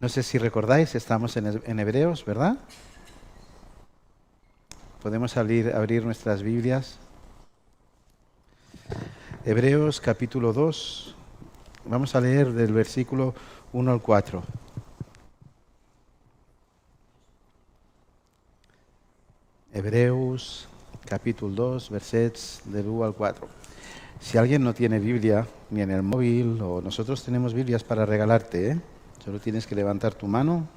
No sé si recordáis, estamos en Hebreos, ¿verdad? Podemos abrir nuestras Biblias. Hebreos capítulo 2. Vamos a leer del versículo 1 al 4. Hebreos capítulo 2, versets del 1 al 4. Si alguien no tiene Biblia, ni en el móvil, o nosotros tenemos Biblias para regalarte, ¿eh? Solo tienes que levantar tu mano.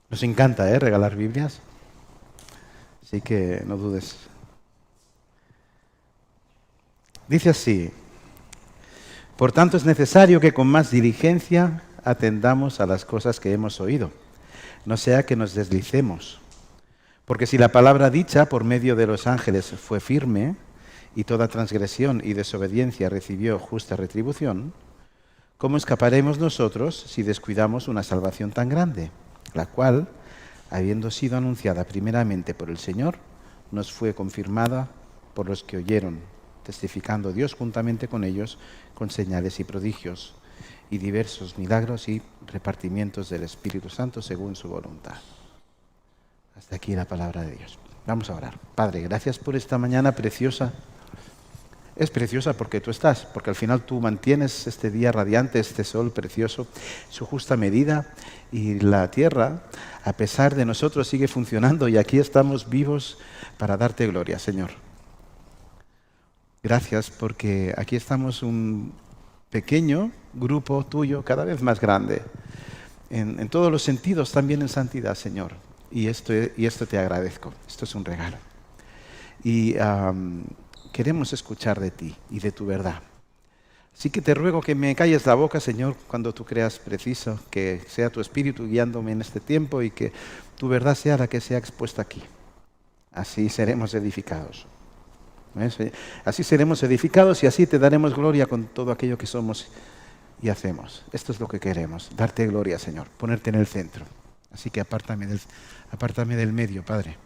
Nos encanta, regalar Biblias. Así que no dudes. Dice así: por tanto es necesario que con más diligencia atendamos a las cosas que hemos oído, no sea que nos deslicemos. Porque si la palabra dicha por medio de los ángeles fue firme, y toda transgresión y desobediencia recibió justa retribución, ¿cómo escaparemos nosotros si descuidamos una salvación tan grande, la cual, habiendo sido anunciada primeramente por el Señor, nos fue confirmada por los que oyeron, testificando Dios juntamente con ellos con señales y prodigios y diversos milagros y repartimientos del Espíritu Santo según su voluntad? Hasta aquí la palabra de Dios. Vamos a orar. Padre, gracias por esta mañana preciosa. Es preciosa porque tú estás, porque al final tú mantienes este día radiante, este sol precioso, su justa medida, y la tierra, a pesar de nosotros, sigue funcionando y aquí estamos vivos para darte gloria, Señor. Gracias porque aquí estamos un pequeño grupo tuyo, cada vez más grande, en todos los sentidos, también en santidad, Señor. Y esto te agradezco, esto es un regalo. Y queremos escuchar de ti y de tu verdad. Así que te ruego que me calles la boca, Señor, cuando tú creas preciso, que sea tu Espíritu guiándome en este tiempo y que tu verdad sea la que sea expuesta aquí. Así seremos edificados. ¿Ves? Así seremos edificados y así te daremos gloria con todo aquello que somos y hacemos. Esto es lo que queremos, darte gloria, Señor, ponerte en el centro. Así que apártame del medio, Padre.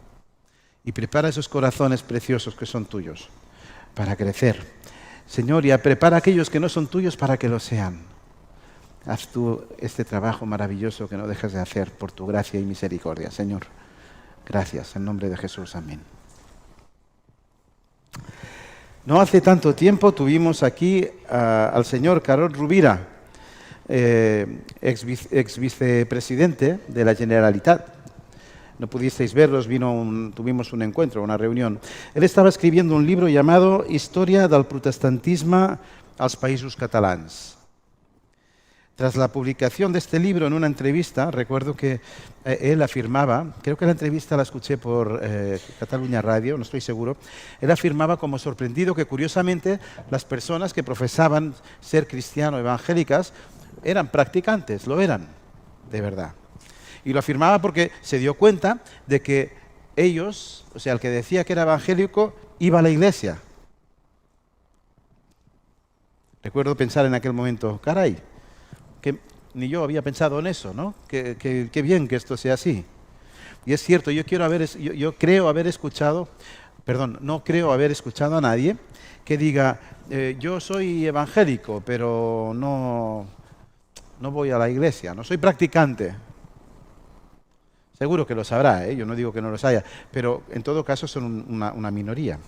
Y prepara esos corazones preciosos que son tuyos para crecer. Señor, y prepara a aquellos que no son tuyos para que lo sean. Haz tú este trabajo maravilloso que no dejas de hacer por tu gracia y misericordia, Señor. Gracias, en nombre de Jesús, amén. No hace tanto tiempo tuvimos aquí al señor Carod Rovira, ex vicepresidente de la Generalitat. No pudisteis verlos, tuvimos un encuentro, una reunión. Él estaba escribiendo un libro llamado Història del protestantisme als Països Catalans. Tras la publicación de este libro, en una entrevista, recuerdo que él afirmaba, creo que la entrevista la escuché por Catalunya Radio, no estoy seguro, él afirmaba como sorprendido que curiosamente las personas que profesaban ser cristianos evangélicas eran practicantes, lo eran, de verdad. Y lo afirmaba porque se dio cuenta de que ellos, o sea, el que decía que era evangélico, iba a la iglesia. Recuerdo pensar en aquel momento, caray, que ni yo había pensado en eso, ¿no? Qué bien que esto sea así. Y es cierto, no creo haber escuchado a nadie que diga, yo soy evangélico, pero no voy a la iglesia, no soy practicante. Seguro que los habrá, yo no digo que no los haya, pero en todo caso son una minoría.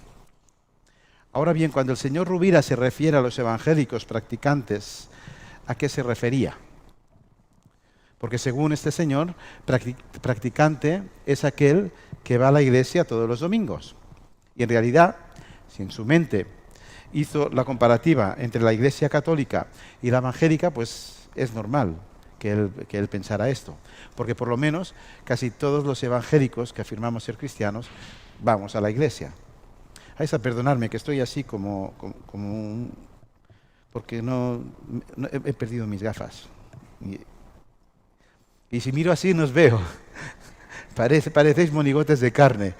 Ahora bien, cuando el señor Rovira se refiere a los evangélicos practicantes, ¿a qué se refería? Porque según este señor, practicante es aquel que va a la iglesia todos los domingos. Y en realidad, si en su mente hizo la comparativa entre la iglesia católica y la evangélica, pues es normal que él pensara esto. Porque por lo menos casi todos los evangélicos que afirmamos ser cristianos vamos a la iglesia. Vais a perdonarme que estoy así como porque he perdido mis gafas. Y si miro así no os veo. Parecéis monigotes de carne.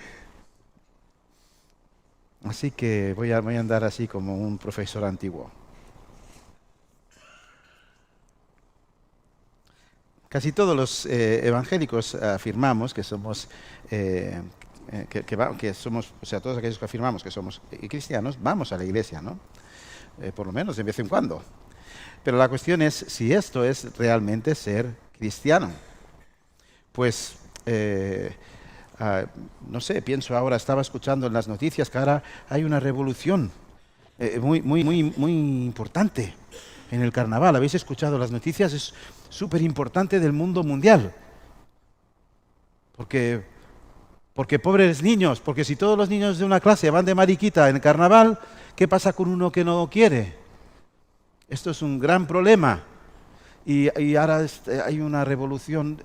Así que voy a andar así como un profesor antiguo. Casi todos los evangélicos afirmamos que somos, o sea, todos aquellos que afirmamos que somos cristianos, vamos a la iglesia, ¿no? Por lo menos de vez en cuando. Pero la cuestión es si esto es realmente ser cristiano. Pues, no sé, pienso ahora, estaba escuchando en las noticias que ahora hay una revolución muy importante en el carnaval. ¿Habéis escuchado las noticias? Es súper importante del mundo mundial. Porque pobres niños, porque si todos los niños de una clase van de mariquita en el carnaval, ¿qué pasa con uno que no quiere? Esto es un gran problema. Y ahora hay una revolución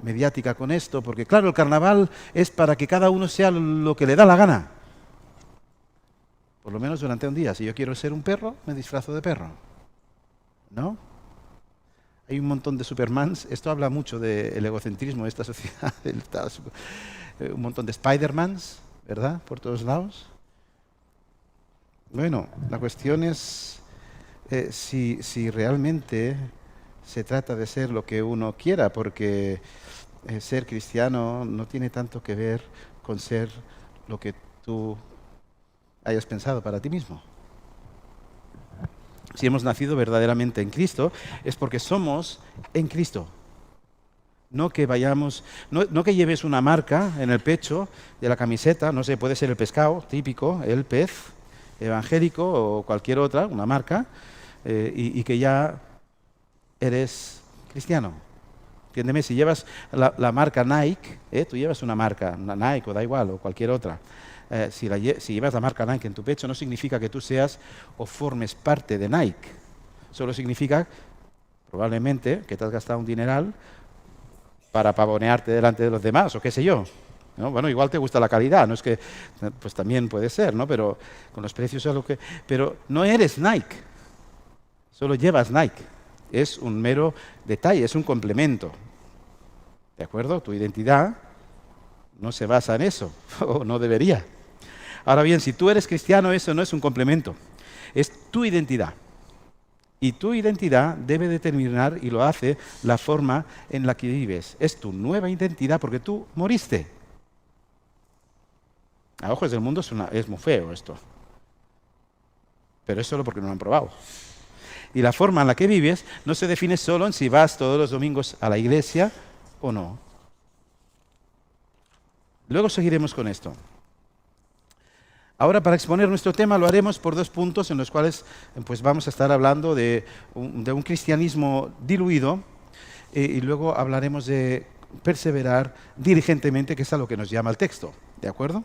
mediática con esto, porque claro, el carnaval es para que cada uno sea lo que le da la gana. Por lo menos durante un día. Si yo quiero ser un perro, me disfrazo de perro. ¿No? Hay un montón de Supermans. Esto habla mucho del egocentrismo de esta sociedad. Un montón de Spidermans, ¿verdad? Por todos lados. Bueno, la cuestión es si realmente se trata de ser lo que uno quiera, porque ser cristiano no tiene tanto que ver con ser lo que tú hayas pensado para ti mismo. Si hemos nacido verdaderamente en Cristo, es porque somos en Cristo. No que vayamos, no que lleves una marca en el pecho de la camiseta, no sé, puede ser el pescado típico, el pez evangélico o cualquier otra, una marca, y que ya eres cristiano. Entiéndeme, si llevas la marca Nike, tú llevas una marca, una Nike o da igual, o cualquier otra. Si llevas la marca Nike en tu pecho, no significa que tú seas o formes parte de Nike. Solo significa, probablemente, que te has gastado un dineral para pavonearte delante de los demás, o qué sé yo. ¿No? Bueno, igual te gusta la calidad, no es que, pues también puede ser, ¿no? Pero con los precios es lo que... Pero no eres Nike, solo llevas Nike. Es un mero detalle, es un complemento. ¿De acuerdo? Tu identidad no se basa en eso, o no debería. Ahora bien, si tú eres cristiano, eso no es un complemento, es tu identidad. Y tu identidad debe determinar, y lo hace, la forma en la que vives. Es tu nueva identidad porque tú moriste. A ojos del mundo es muy feo esto. Pero es solo porque no lo han probado. Y la forma en la que vives no se define solo en si vas todos los domingos a la iglesia o no. Luego seguiremos con esto. Ahora, para exponer nuestro tema, lo haremos por 2 puntos en los cuales pues, vamos a estar hablando de un cristianismo diluido y luego hablaremos de perseverar diligentemente, que es a lo que nos llama el texto. ¿De acuerdo?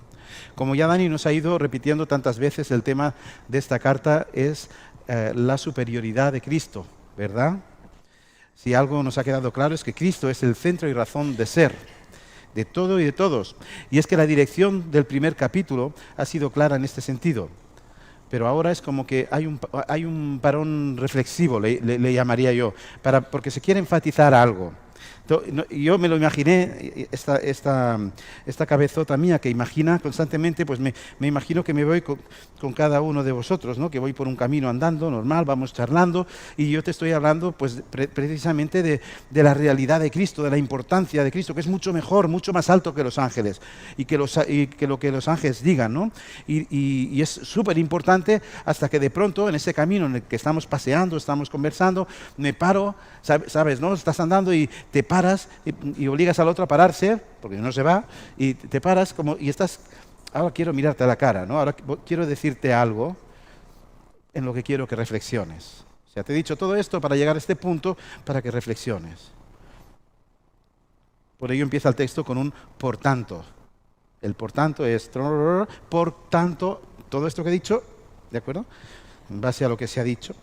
Como ya Dani nos ha ido repitiendo tantas veces, el tema de esta carta es la superioridad de Cristo, ¿verdad? Si algo nos ha quedado claro es que Cristo es el centro y razón de ser, de todo y de todos. Y es que la dirección del primer capítulo ha sido clara en este sentido. Pero ahora es como que hay un parón reflexivo, le llamaría yo, porque se quiere enfatizar algo. Yo me lo imaginé, esta cabezota mía que imagina constantemente, pues me imagino que me voy con cada uno de vosotros, ¿no? Que voy por un camino andando, normal, vamos charlando, y yo te estoy hablando pues precisamente de la realidad de Cristo, de la importancia de Cristo, que es mucho mejor, mucho más alto que los ángeles, y que lo que los ángeles digan, ¿no? Y es súper importante hasta que de pronto en ese camino en el que estamos paseando, estamos conversando, me paro, ¿sabes? ¿No? Estás andando y te paras y obligas al otro a pararse, porque no se va, y te paras y estás, ahora quiero mirarte a la cara, ¿no? Ahora quiero decirte algo en lo que quiero que reflexiones. O sea, te he dicho todo esto para llegar a este punto para que reflexiones. Por ello empieza el texto con un por tanto. El por tanto es por tanto, todo esto que he dicho, ¿de acuerdo? En base a lo que se ha dicho.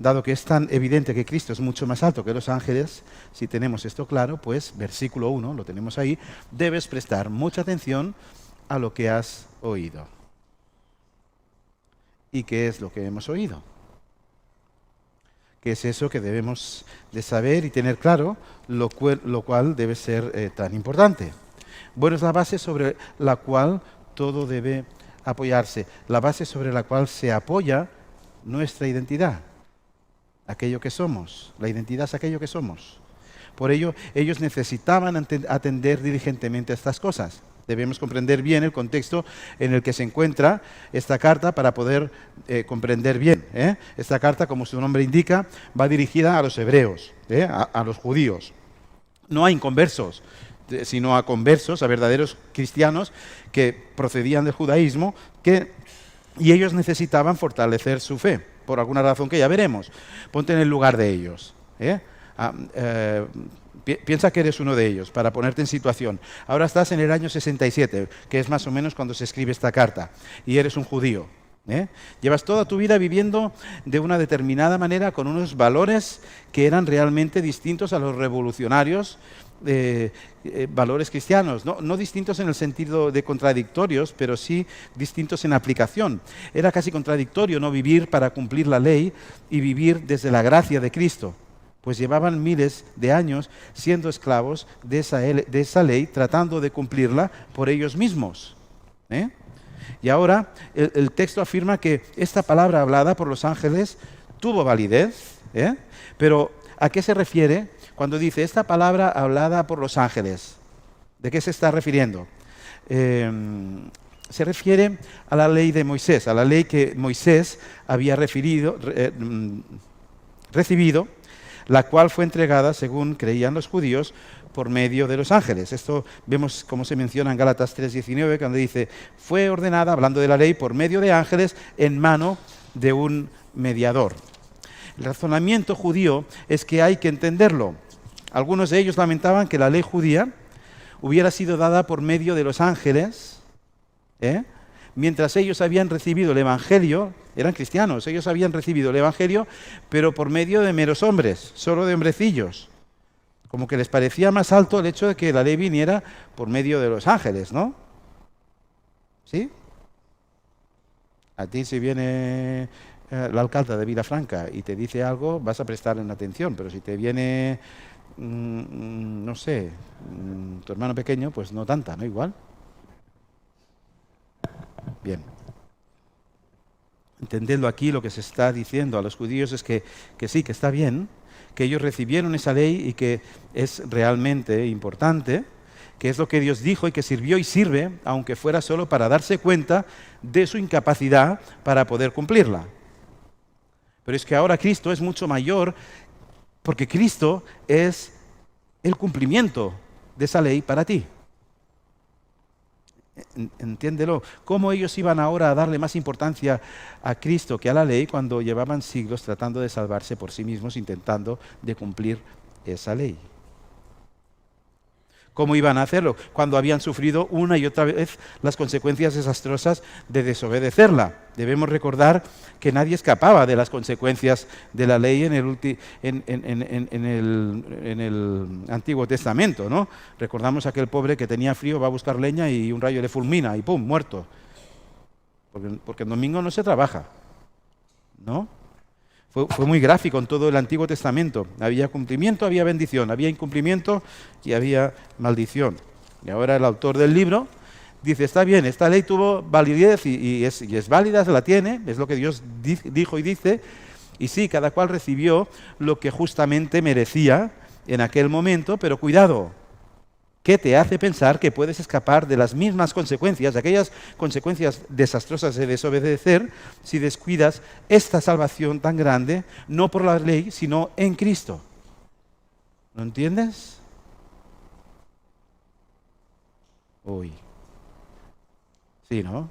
Dado que es tan evidente que Cristo es mucho más alto que los ángeles, si tenemos esto claro, pues versículo 1, lo tenemos ahí, debes prestar mucha atención a lo que has oído. ¿Y qué es lo que hemos oído? ¿Qué es eso que debemos de saber y tener claro, lo cual debe ser tan importante? Bueno, es la base sobre la cual todo debe apoyarse, la base sobre la cual se apoya nuestra identidad. Aquello que somos. La identidad es aquello que somos. Por ello, ellos necesitaban atender diligentemente a estas cosas. Debemos comprender bien el contexto en el que se encuentra esta carta para poder comprender bien. Esta carta, como su nombre indica, va dirigida a los hebreos, a los judíos. No a inconversos, sino a conversos, a verdaderos cristianos que procedían del judaísmo y ellos necesitaban fortalecer su fe, por alguna razón que ya veremos. Ponte en el lugar de ellos. Piensa que eres uno de ellos, para ponerte en situación. Ahora estás en el año 67, que es más o menos cuando se escribe esta carta, y eres un judío. Llevas toda tu vida viviendo de una determinada manera, con unos valores que eran realmente distintos a los revolucionarios, valores cristianos. No distintos en el sentido de contradictorios, pero sí distintos en aplicación. Era casi contradictorio no vivir para cumplir la ley y vivir desde la gracia de Cristo, pues llevaban miles de años siendo esclavos de esa ley, tratando de cumplirla por ellos mismos. Y ahora el texto afirma que esta palabra hablada por los ángeles tuvo validez, pero ¿a qué se refiere cuando dice esta palabra hablada por los ángeles? ¿De qué se está refiriendo? Se refiere a la ley de Moisés, a la ley que Moisés había recibido, la cual fue entregada, según creían los judíos, por medio de los ángeles. Esto vemos cómo se menciona en Gálatas 3:19, cuando dice, fue ordenada, hablando de la ley, por medio de ángeles en mano de un mediador. El razonamiento judío es que hay que entenderlo. Algunos de ellos lamentaban que la ley judía hubiera sido dada por medio de los ángeles, mientras ellos habían recibido el Evangelio. Eran cristianos, ellos habían recibido el Evangelio, pero por medio de meros hombres, solo de hombrecillos. Como que les parecía más alto el hecho de que la ley viniera por medio de los ángeles, ¿no? ¿Sí? A ti si viene el alcalde de Vilafranca y te dice algo, vas a prestarle atención, pero si te viene, no sé, tu hermano pequeño, pues no tanta, ¿no? Igual. Bien. Entendiendo aquí lo que se está diciendo a los judíos es que sí, que está bien, que ellos recibieron esa ley y que es realmente importante, que es lo que Dios dijo y que sirvió y sirve, aunque fuera solo para darse cuenta de su incapacidad para poder cumplirla. Pero es que ahora Cristo es mucho mayor, porque Cristo es el cumplimiento de esa ley para ti. Entiéndelo. ¿Cómo ellos iban ahora a darle más importancia a Cristo que a la ley cuando llevaban siglos tratando de salvarse por sí mismos, intentando de cumplir esa ley? ¿Cómo iban a hacerlo cuando habían sufrido una y otra vez las consecuencias desastrosas de desobedecerla? Debemos recordar que nadie escapaba de las consecuencias de la ley en el Antiguo Testamento, ¿no? Recordamos a aquel pobre que tenía frío, va a buscar leña y un rayo le fulmina y ¡pum!, muerto. Porque el domingo no se trabaja, ¿no? Fue muy gráfico en todo el Antiguo Testamento. Había cumplimiento, había bendición, había incumplimiento y había maldición. Y ahora el autor del libro dice, está bien, esta ley tuvo validez y es válida, se la tiene, es lo que Dios dijo y dice, y sí, cada cual recibió lo que justamente merecía en aquel momento, pero cuidado, ¿qué te hace pensar que puedes escapar de las mismas consecuencias, de aquellas consecuencias desastrosas de desobedecer, si descuidas esta salvación tan grande, no por la ley, sino en Cristo? ¿Lo entiendes? Uy. Sí, ¿no?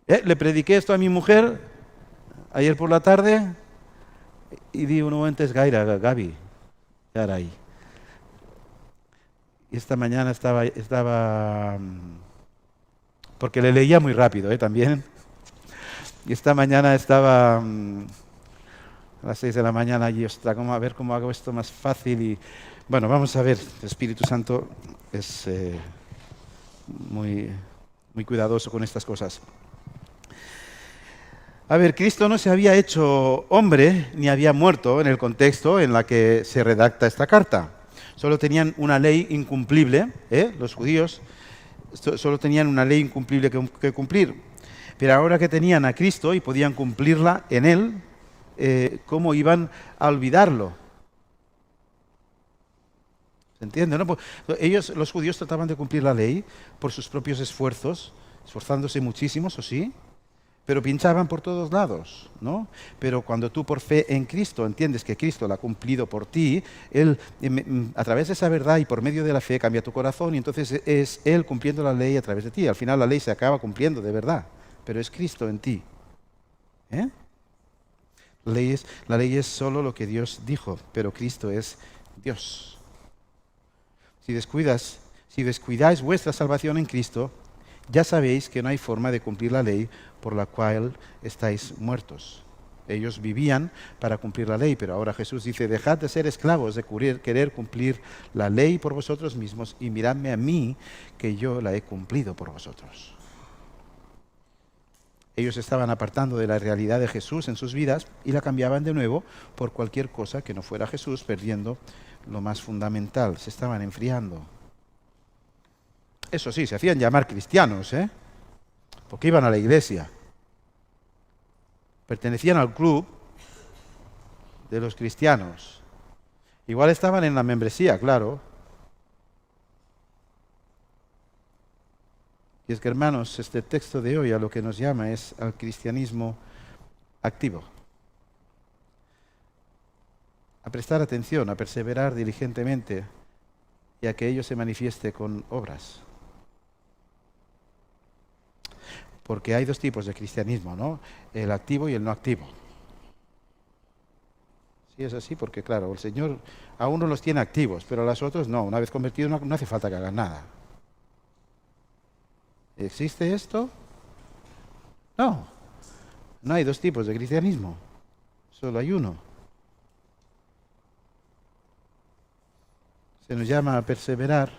Le prediqué esto a mi mujer ayer por la tarde y di un momento es Gaira, Gaby, caray. Y esta mañana estaba porque le leía muy rápido, también. Y esta mañana estaba a las 6 de la mañana y ostras, a ver cómo hago esto más fácil. Y bueno, vamos a ver, el Espíritu Santo es muy, muy cuidadoso con estas cosas. A ver, Cristo no se había hecho hombre ni había muerto en el contexto en la que se redacta esta carta. Solo tenían una ley incumplible, los judíos solo tenían una ley incumplible que cumplir. Pero ahora que tenían a Cristo y podían cumplirla en Él, ¿cómo iban a olvidarlo? ¿Se entiende? ¿No? Ellos, los judíos, trataban de cumplir la ley por sus propios esfuerzos, esforzándose muchísimo, eso sí, pero pinchaban por todos lados, ¿no? Pero cuando tú por fe en Cristo entiendes que Cristo la ha cumplido por ti, Él, a través de esa verdad y por medio de la fe, cambia tu corazón y entonces es Él cumpliendo la ley a través de ti. Al final la ley se acaba cumpliendo de verdad, pero es Cristo en ti. ¿Eh? La ley es solo lo que Dios dijo, pero Cristo es Dios. Si descuidáis vuestra salvación en Cristo, ya sabéis que no hay forma de cumplir la ley por la cual estáis muertos. Ellos vivían para cumplir la ley, pero ahora Jesús dice, dejad de ser esclavos, de querer cumplir la ley por vosotros mismos y miradme a mí, que yo la he cumplido por vosotros. Ellos estaban apartando de la realidad de Jesús en sus vidas y la cambiaban de nuevo por cualquier cosa que no fuera Jesús, perdiendo lo más fundamental. Se estaban enfriando. Eso sí, se hacían llamar cristianos, porque iban a la iglesia. Pertenecían al club de los cristianos. Igual estaban en la membresía, claro. Y es que, hermanos, este texto de hoy a lo que nos llama es al cristianismo activo. A prestar atención, a perseverar diligentemente y a que ello se manifieste con obras. Porque hay dos tipos de cristianismo, ¿no? El activo y el no activo. Sí, es así, porque claro, el Señor a unos los tiene activos, pero a los otros no. Una vez convertidos no hace falta que hagan nada. ¿Existe esto? No. No hay dos tipos de cristianismo. Solo hay uno. Se nos llama a perseverar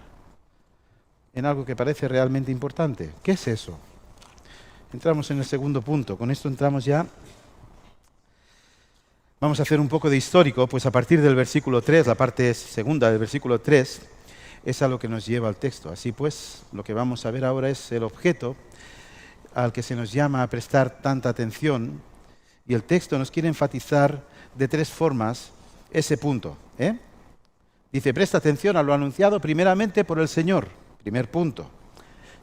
en algo que parece realmente importante. ¿Qué es eso? Entramos en el segundo punto. Con esto entramos ya. Vamos a hacer un poco de histórico, pues a partir del versículo 3, la parte segunda del versículo 3, es a lo que nos lleva al texto. Así pues, lo que vamos a ver ahora es el objeto al que se nos llama a prestar tanta atención, y el texto nos quiere enfatizar de tres formas ese punto. Dice, presta atención a lo anunciado primeramente por el Señor, primer punto.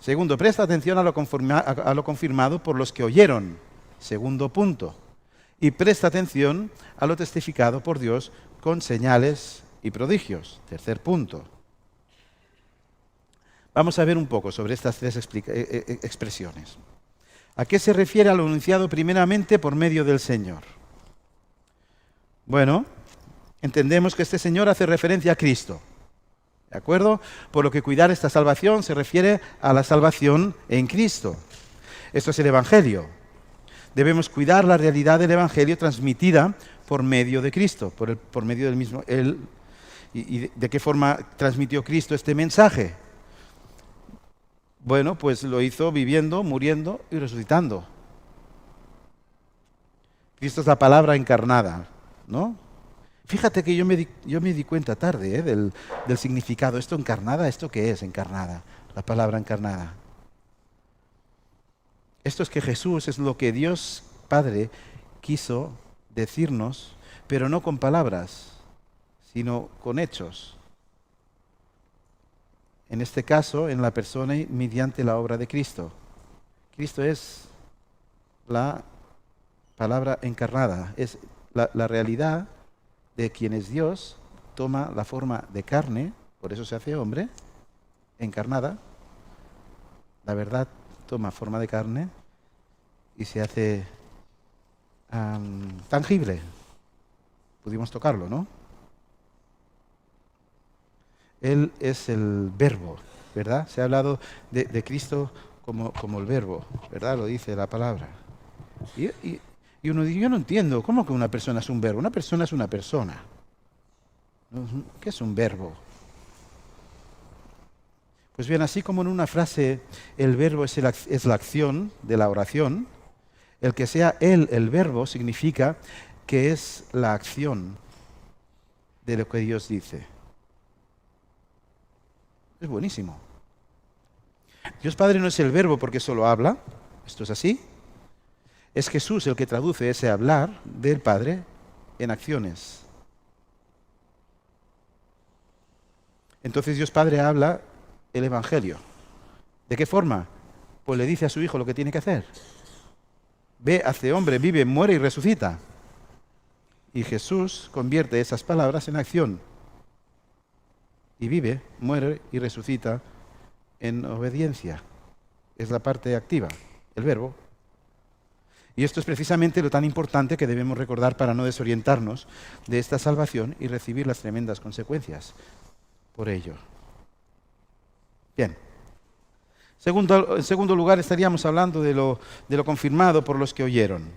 Segundo, presta atención a lo confirmado por los que oyeron, segundo punto. Y presta atención a lo testificado por Dios con señales y prodigios, tercer punto. Vamos a ver un poco sobre estas tres expresiones. ¿A qué se refiere a lo anunciado primeramente por medio del Señor? Bueno, entendemos que este Señor hace referencia a Cristo. ¿De acuerdo? Por lo que cuidar esta salvación se refiere a la salvación en Cristo. Esto es el Evangelio. Debemos cuidar la realidad del Evangelio transmitida por medio de Cristo, por medio del mismo Él. ¿Y de qué forma transmitió Cristo este mensaje? Bueno, pues lo hizo viviendo, muriendo y resucitando. Cristo es la palabra encarnada, ¿no? Fíjate que yo me di cuenta tarde del significado. ¿Esto encarnada? ¿Esto qué es encarnada? La palabra encarnada. Esto es que Jesús es lo que Dios Padre quiso decirnos, pero no con palabras, sino con hechos. En este caso, en la persona y mediante la obra de Cristo. Cristo es la palabra encarnada, es la realidad de quien es Dios, toma la forma de carne, por eso se hace hombre, encarnada. La verdad toma forma de carne y se hace tangible. Pudimos tocarlo, ¿no? Él es el verbo, ¿verdad? Se ha hablado de Cristo como el verbo, ¿verdad? Lo dice la palabra. Y uno dice, yo no entiendo, ¿cómo que una persona es un verbo? Una persona es una persona. ¿Qué es un verbo? Pues bien, así como en una frase el verbo es la acción de la oración, el que sea él el verbo significa que es la acción de lo que Dios dice. Es buenísimo. Dios Padre no es el verbo porque solo habla, esto es así. Es Jesús el que traduce ese hablar del Padre en acciones. Entonces Dios Padre habla el Evangelio. ¿De qué forma? Pues le dice a su Hijo lo que tiene que hacer. Ve, hace hombre, vive, muere y resucita. Y Jesús convierte esas palabras en acción. Y vive, muere y resucita en obediencia. Es la parte activa, el verbo. Y esto es precisamente lo tan importante que debemos recordar para no desorientarnos de esta salvación y recibir las tremendas consecuencias por ello. Bien. En segundo lugar, estaríamos hablando de lo confirmado por los que oyeron.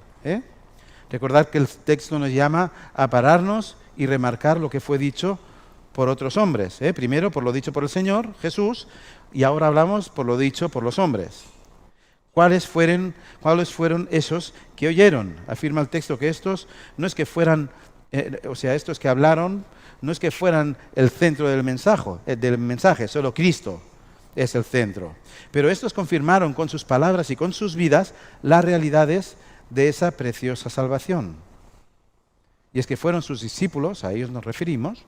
Recordad que el texto nos llama a pararnos y remarcar lo que fue dicho por otros hombres. Primero por lo dicho por el Señor, Jesús, y ahora hablamos por lo dicho por los hombres. ¿Cuáles fueron esos que oyeron? Afirma el texto que estos no es que fueran, estos que hablaron, no es que fueran el centro del mensaje, solo Cristo es el centro. Pero estos confirmaron con sus palabras y con sus vidas las realidades de esa preciosa salvación. Y es que fueron sus discípulos, a ellos nos referimos,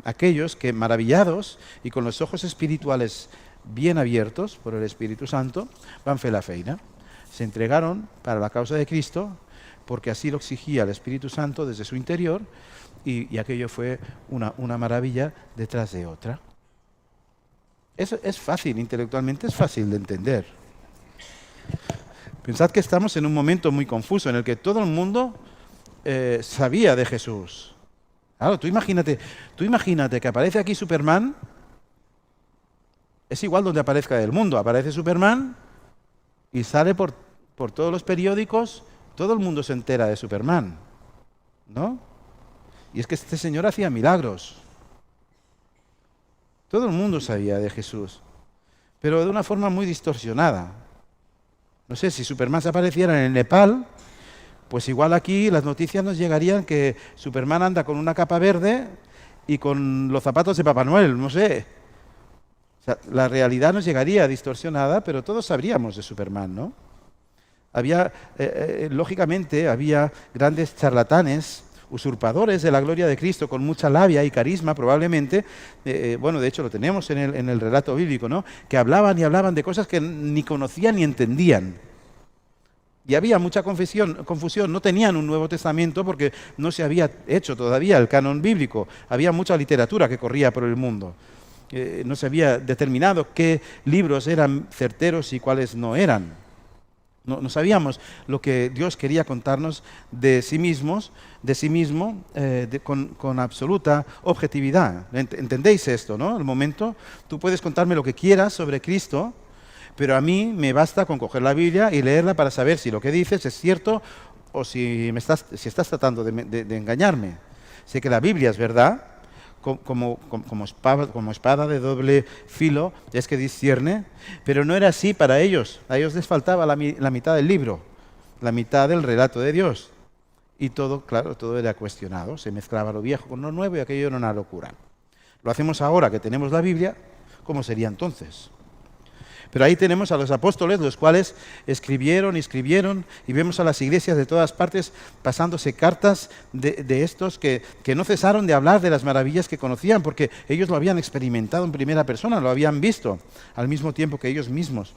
aquellos que maravillados y con los ojos espirituales bien abiertos por el Espíritu Santo, van fer la feina. Se entregaron para la causa de Cristo porque así lo exigía el Espíritu Santo desde su interior y aquello fue una maravilla detrás de otra. Eso es fácil, intelectualmente es fácil de entender. Pensad que estamos en un momento muy confuso en el que todo el mundo sabía de Jesús. Claro, tú imagínate que aparece aquí Superman, es igual donde aparezca el mundo, aparece Superman y sale por todos los periódicos, todo el mundo se entera de Superman, ¿no? Y es que este señor hacía milagros. Todo el mundo sabía de Jesús, pero de una forma muy distorsionada. No sé, si Superman se apareciera en el Nepal, pues igual aquí las noticias nos llegarían que Superman anda con una capa verde y con los zapatos de Papá Noel, no sé. O sea, la realidad nos llegaría distorsionada, pero todos sabríamos de Superman, ¿no? Lógicamente, había grandes charlatanes, usurpadores de la gloria de Cristo, con mucha labia y carisma probablemente, de hecho lo tenemos en el relato bíblico, ¿no? Que hablaban y hablaban de cosas que ni conocían ni entendían. Y había mucha confusión, no tenían un Nuevo Testamento porque no se había hecho todavía el canon bíblico, había mucha literatura que corría por el mundo. No se había determinado qué libros eran certeros y cuáles no eran. No sabíamos lo que Dios quería contarnos de sí mismo, con absoluta objetividad. ¿Entendéis esto, no? El momento, tú puedes contarme lo que quieras sobre Cristo, pero a mí me basta con coger la Biblia y leerla para saber si lo que dices es cierto o si estás tratando de engañarme. Sé que la Biblia es verdad, como espada de doble filo, es que discierne, pero no era así para ellos. A ellos les faltaba la mitad del libro, la mitad del relato de Dios. Y todo era cuestionado, se mezclaba lo viejo con lo nuevo y aquello era una locura. Lo hacemos ahora que tenemos la Biblia, ¿cómo sería entonces? Pero ahí tenemos a los apóstoles, los cuales escribieron, y vemos a las iglesias de todas partes pasándose cartas de estos que no cesaron de hablar de las maravillas que conocían, porque ellos lo habían experimentado en primera persona, lo habían visto, al mismo tiempo que ellos mismos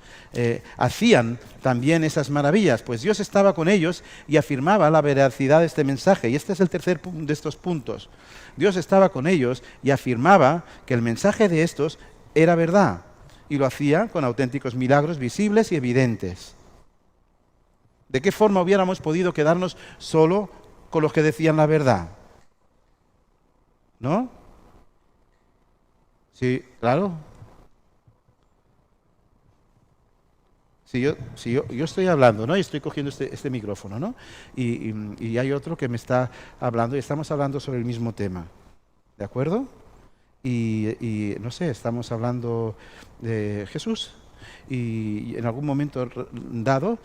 hacían también esas maravillas. Pues Dios estaba con ellos y afirmaba la veracidad de este mensaje, y este es el tercer de estos puntos. Dios estaba con ellos y afirmaba que el mensaje de estos era verdad. Y lo hacía con auténticos milagros visibles y evidentes. ¿De qué forma hubiéramos podido quedarnos solo con los que decían la verdad? ¿No? Sí, claro. Si yo estoy hablando, ¿no? Y estoy cogiendo este micrófono, ¿no? Y hay otro que me está hablando y estamos hablando sobre el mismo tema. ¿De acuerdo? Y no sé, estamos hablando de Jesús y en algún momento dado,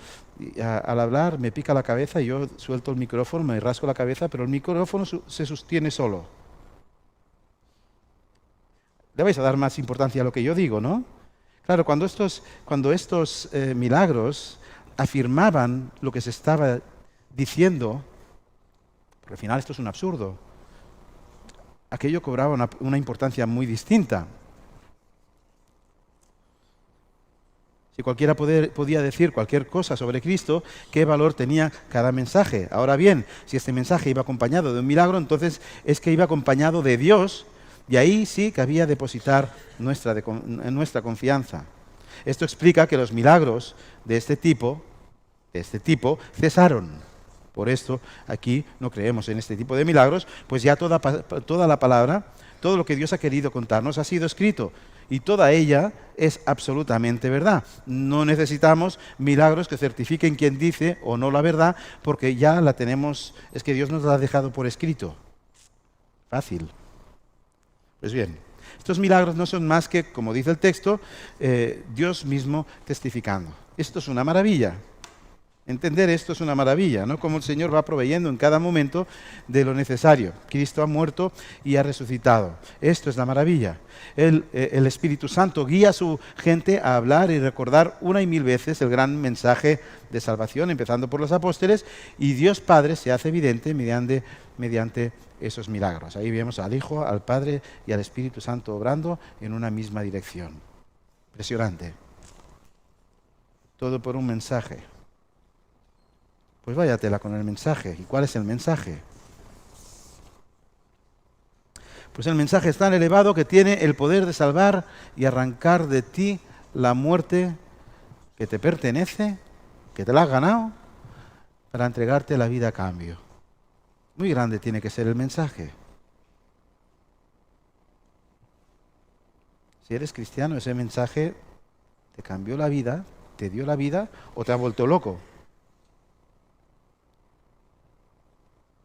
al hablar me pica la cabeza y yo suelto el micrófono, me rasco la cabeza, pero el micrófono se sostiene solo. Le vais a dar más importancia a lo que yo digo, ¿no? Claro, cuando estos milagros afirmaban lo que se estaba diciendo, porque al final esto es un absurdo. aquello cobraba una importancia muy distinta. Si cualquiera podía decir cualquier cosa sobre Cristo, ¿qué valor tenía cada mensaje? Ahora bien, si este mensaje iba acompañado de un milagro, entonces es que iba acompañado de Dios, y ahí sí que había depositar nuestra confianza. Esto explica que los milagros de este tipo cesaron. Por esto aquí no creemos en este tipo de milagros, pues ya toda la palabra, todo lo que Dios ha querido contarnos ha sido escrito. Y toda ella es absolutamente verdad. No necesitamos milagros que certifiquen quién dice o no la verdad, porque ya la tenemos, es que Dios nos la ha dejado por escrito. Fácil. Pues bien, estos milagros no son más que, como dice el texto, Dios mismo testificando. Esto es una maravilla. Entender esto es una maravilla, ¿no? Como el Señor va proveyendo en cada momento de lo necesario. Cristo ha muerto y ha resucitado. Esto es la maravilla. El Espíritu Santo guía a su gente a hablar y recordar una y mil veces el gran mensaje de salvación, empezando por los apóstoles, y Dios Padre se hace evidente mediante esos milagros. Ahí vemos al Hijo, al Padre y al Espíritu Santo obrando en una misma dirección. Impresionante. Todo por un mensaje. Pues váyatela con el mensaje. ¿Y cuál es el mensaje? Pues el mensaje es tan elevado que tiene el poder de salvar y arrancar de ti la muerte que te pertenece, que te la has ganado, para entregarte la vida a cambio. Muy grande tiene que ser el mensaje. Si eres cristiano, ese mensaje te cambió la vida, te dio la vida o te ha vuelto loco.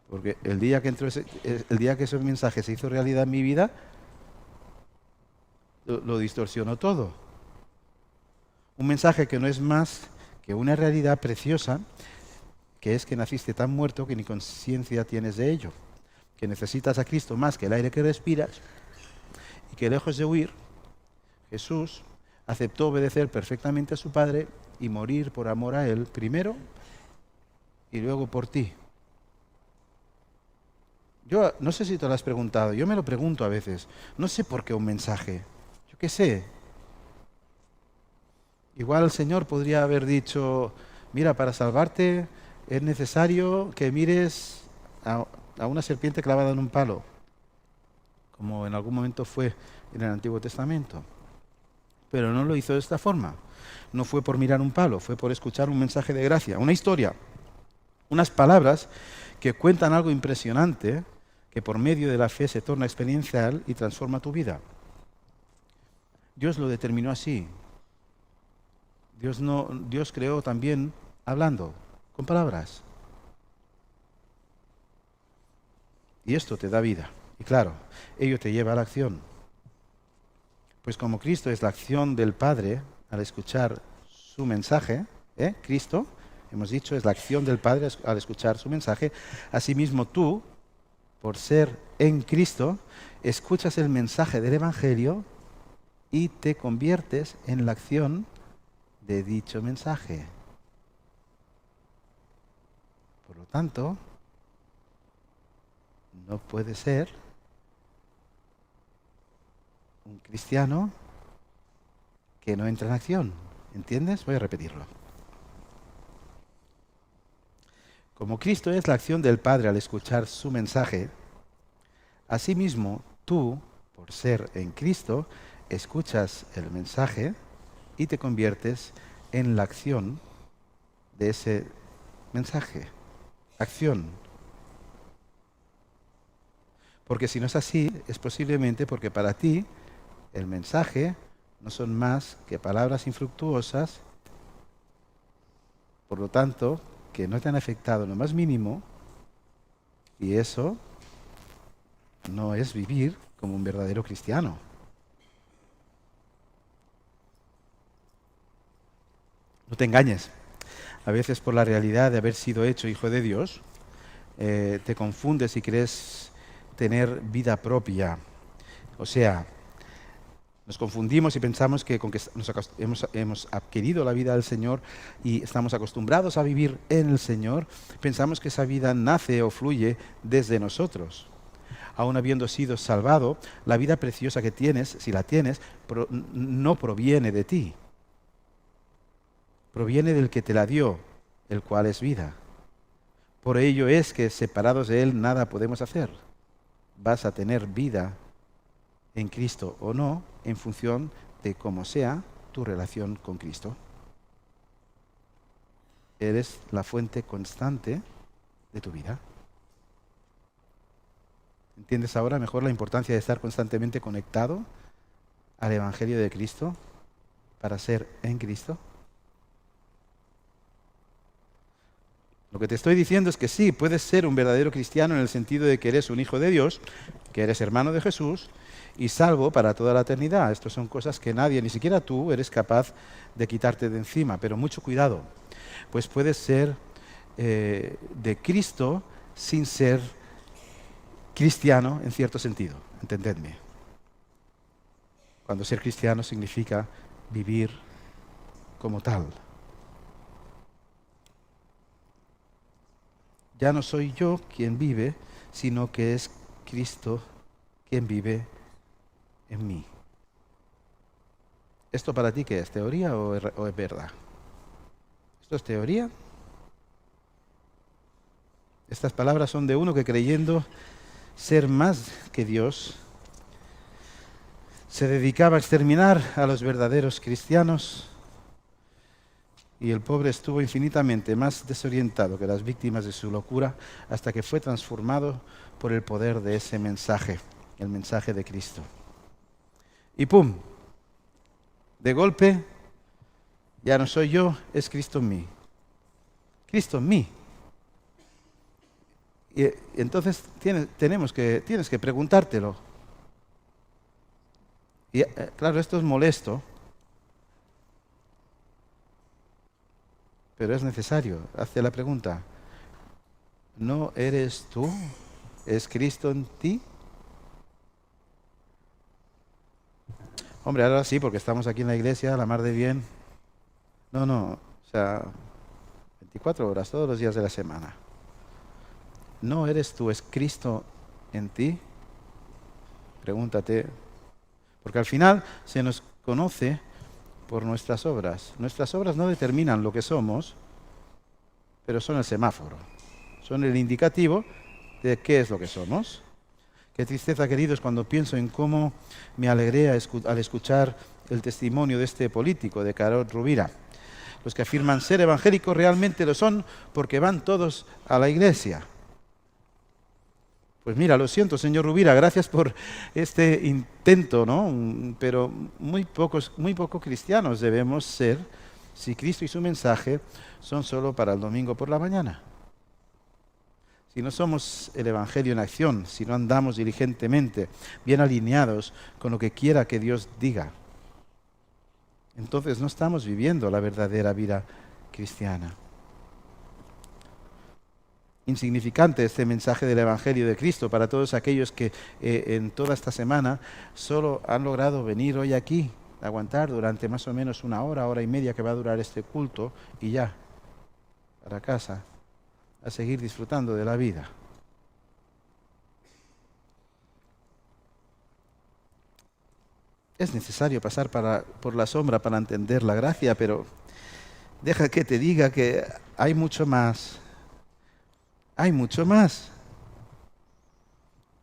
Porque el día que ese mensaje se hizo realidad en mi vida, lo distorsionó todo. Un mensaje que no es más que una realidad preciosa, que es que naciste tan muerto que ni conciencia tienes de ello, que necesitas a Cristo más que el aire que respiras, y que lejos de huir, Jesús aceptó obedecer perfectamente a su Padre y morir por amor a Él primero y luego por ti. Yo no sé si te lo has preguntado, yo me lo pregunto a veces. No sé por qué un mensaje. Yo qué sé. Igual el Señor podría haber dicho, mira, para salvarte es necesario que mires a una serpiente clavada en un palo, como en algún momento fue en el Antiguo Testamento. Pero no lo hizo de esta forma. No fue por mirar un palo, fue por escuchar un mensaje de gracia, una historia, unas palabras que cuentan algo impresionante, que por medio de la fe se torna experiencial y transforma tu vida. Dios lo determinó así. Dios creó también hablando, con palabras. Y esto te da vida. Y claro, ello te lleva a la acción. Pues como Cristo es la acción del Padre al escuchar su mensaje, Cristo, hemos dicho, es la acción del Padre al escuchar su mensaje, asimismo tú, por ser en Cristo, escuchas el mensaje del Evangelio y te conviertes en la acción de dicho mensaje. Por lo tanto, no puede ser un cristiano que no entra en acción. ¿Entiendes? Voy a repetirlo. Como Cristo es la acción del Padre al escuchar su mensaje, asimismo tú, por ser en Cristo, escuchas el mensaje y te conviertes en la acción de ese mensaje. Acción. Porque si no es así, es posiblemente porque para ti el mensaje no son más que palabras infructuosas, por lo tanto, que no te han afectado en lo más mínimo, y eso no es vivir como un verdadero cristiano. No te engañes. A veces por la realidad de haber sido hecho hijo de Dios, te confundes y crees tener vida propia. O sea, nos confundimos y pensamos que con que hemos adquirido la vida del Señor y estamos acostumbrados a vivir en el Señor, pensamos que esa vida nace o fluye desde nosotros. Aun habiendo sido salvado, la vida preciosa que tienes, si la tienes, no proviene de ti. Proviene del que te la dio, el cual es vida. Por ello es que separados de Él nada podemos hacer. Vas a tener vida en Cristo o no, en función de cómo sea tu relación con Cristo. Eres la fuente constante de tu vida. ¿Entiendes ahora mejor la importancia de estar constantemente conectado al Evangelio de Cristo para ser en Cristo? Lo que te estoy diciendo es que sí, puedes ser un verdadero cristiano en el sentido de que eres un hijo de Dios, que eres hermano de Jesús y salvo para toda la eternidad. Estas son cosas que nadie, ni siquiera tú, eres capaz de quitarte de encima. Pero mucho cuidado, pues puedes ser de Cristo sin ser cristiano en cierto sentido. Entendedme. Cuando ser cristiano significa vivir como tal. Ya no soy yo quien vive, sino que es Cristo quien vive en mí. ¿Esto para ti qué es? ¿Teoría o es verdad? ¿Esto es teoría? Estas palabras son de uno que, creyendo ser más que Dios, se dedicaba a exterminar a los verdaderos cristianos, y el pobre estuvo infinitamente más desorientado que las víctimas de su locura hasta que fue transformado por el poder de ese mensaje, el mensaje de Cristo. Y ¡pum! De golpe, ya no soy yo, es Cristo en mí. Cristo en mí. Y entonces tienes que preguntártelo. Y claro, esto es molesto, pero es necesario. Hazte la pregunta. ¿No eres tú? ¿Es Cristo en ti? Hombre, ahora sí, porque estamos aquí en la iglesia, la mar de bien. No, o sea, 24 horas, todos los días de la semana. ¿No eres tú, es Cristo en ti? Pregúntate. Porque al final se nos conoce por nuestras obras. Nuestras obras no determinan lo que somos, pero son el semáforo. Son el indicativo de qué es lo que somos. Qué tristeza, queridos, cuando pienso en cómo me alegré al escuchar el testimonio de este político, de Carod Rovira. Los que afirman ser evangélicos realmente lo son porque van todos a la iglesia. Pues mira, lo siento, señor Rovira, gracias por este intento, ¿no? Pero muy pocos cristianos debemos ser si Cristo y su mensaje son solo para el domingo por la mañana. Si no somos el Evangelio en acción, si no andamos diligentemente, bien alineados con lo que quiera que Dios diga, entonces no estamos viviendo la verdadera vida cristiana. Insignificante este mensaje del Evangelio de Cristo para todos aquellos que en toda esta semana solo han logrado venir hoy aquí, aguantar durante más o menos una hora y media que va a durar este culto y ya, para casa, a seguir disfrutando de la vida. Es necesario pasar por la sombra para entender la gracia, pero deja que te diga que hay mucho más. Hay mucho más.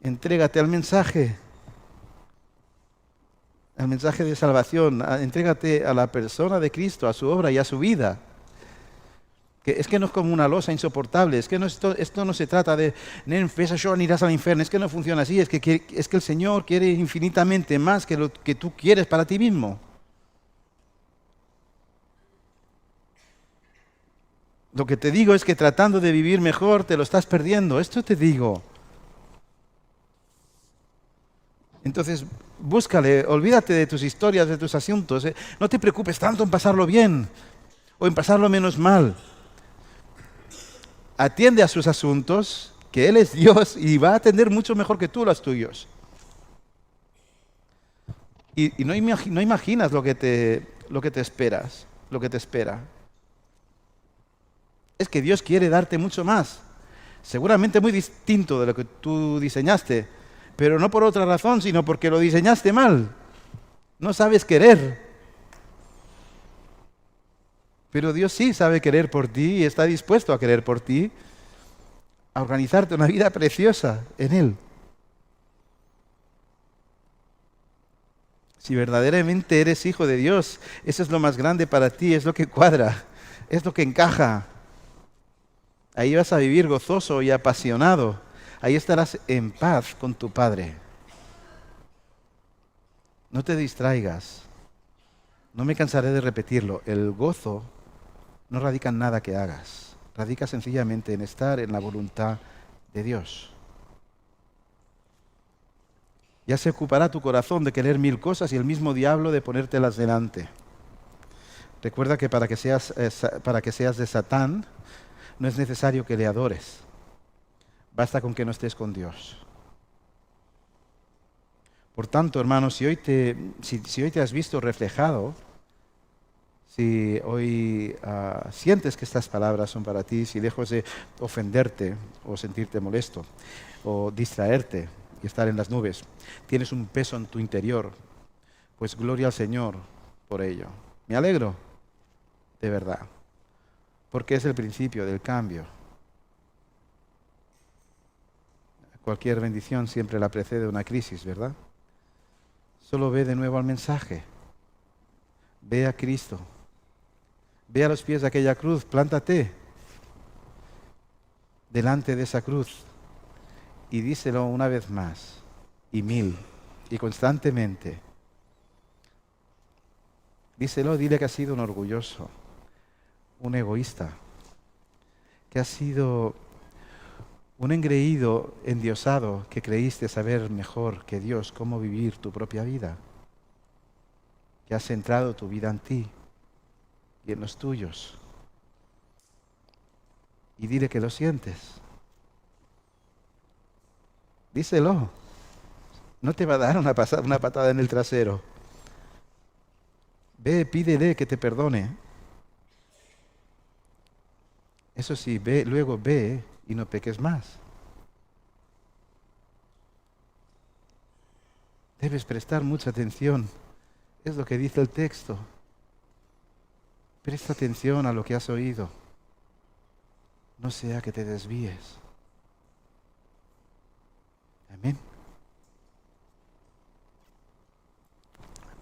Entrégate al mensaje de salvación. Entrégate a la persona de Cristo, a su obra y a su vida. Que es que no es como una losa insoportable. Es que esto no se trata de irás al infierno. Es que no funciona así. Es que el Señor quiere infinitamente más que lo que tú quieres para ti mismo. Lo que te digo es que tratando de vivir mejor te lo estás perdiendo. Esto te digo. Entonces, búscale, olvídate de tus historias, de tus asuntos. No te preocupes tanto en pasarlo bien o en pasarlo menos mal. Atiende a sus asuntos, que Él es Dios y va a atender mucho mejor que tú los tuyos. Y no imaginas lo que te esperas, lo que te espera. Es que Dios quiere darte mucho más. seguramente muy distinto de lo que tú diseñaste, pero no por otra razón, sino porque lo diseñaste mal. No sabes querer. Pero Dios sí sabe querer por ti y está dispuesto a querer por ti, a organizarte una vida preciosa en Él. Si verdaderamente eres hijo de Dios, eso es lo más grande para ti, es lo que cuadra, es lo que encaja. Ahí vas a vivir gozoso y apasionado. Ahí estarás en paz con tu Padre. No te distraigas. No me cansaré de repetirlo. El gozo no radica en nada que hagas. Radica sencillamente en estar en la voluntad de Dios. Ya se ocupará tu corazón de querer mil cosas y el mismo diablo de ponértelas delante. Recuerda que para que seas de Satán, no es necesario que le adores. Basta con que no estés con Dios. Por tanto, hermanos, si hoy te has visto reflejado, si hoy sientes que estas palabras son para ti, si lejos de ofenderte o sentirte molesto o distraerte y estar en las nubes, tienes un peso en tu interior, pues gloria al Señor por ello. Me alegro, de verdad, porque es el principio del cambio. Cualquier bendición siempre la precede una crisis, ¿verdad? Solo ve de nuevo al mensaje. Ve a Cristo. Ve a los pies de aquella cruz, plántate delante de esa cruz y díselo una vez más, y mil, y constantemente. Díselo, dile que has sido un orgulloso, un egoísta, que has sido un engreído endiosado que creíste saber mejor que Dios cómo vivir tu propia vida, que has centrado tu vida en ti y en los tuyos. Y dile que lo sientes. Díselo. No te va a dar una patada en el trasero. Ve, pídele que te perdone. Eso sí, luego ve y no peques más. Debes prestar mucha atención. Es lo que dice el texto. Presta atención a lo que has oído. No sea que te desvíes. Amén.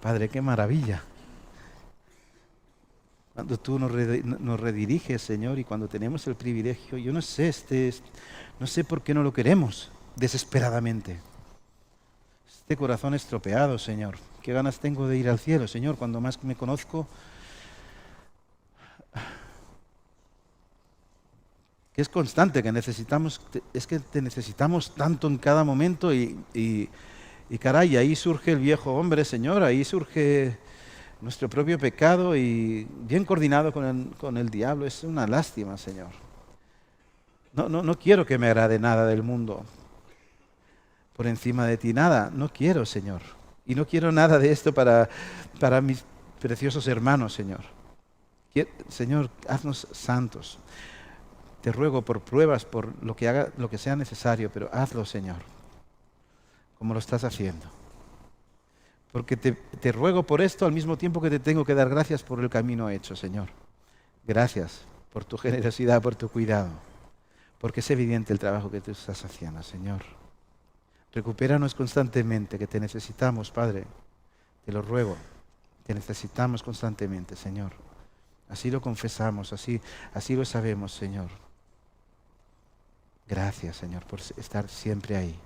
Padre, qué maravilla. Cuando tú nos rediriges, Señor, y cuando tenemos el privilegio, yo no sé, no sé por qué no lo queremos desesperadamente. Este corazón estropeado, Señor. Qué ganas tengo de ir al cielo, Señor, cuando más me conozco. Que es constante, que necesitamos, es que te necesitamos tanto en cada momento y caray, ahí surge el viejo hombre, Señor, ahí surge nuestro propio pecado y bien coordinado con el diablo. Es una lástima, Señor. No quiero que me agrade nada del mundo por encima de ti, nada, no quiero, Señor. Y no quiero nada de esto para mis preciosos hermanos, Señor. Señor, haznos santos. Te ruego por pruebas, por lo que sea necesario, pero hazlo, Señor, como lo estás haciendo. Porque te ruego por esto al mismo tiempo que te tengo que dar gracias por el camino hecho, Señor. Gracias por tu generosidad, por tu cuidado, porque es evidente el trabajo que tú estás haciendo, Señor. Recupéranos constantemente, que te necesitamos, Padre. Te lo ruego, te necesitamos constantemente, Señor. Así lo confesamos, así lo sabemos, Señor. Gracias, Señor, por estar siempre ahí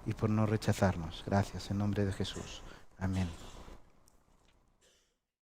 y por no rechazarnos. Gracias, en nombre de Jesús. Amén.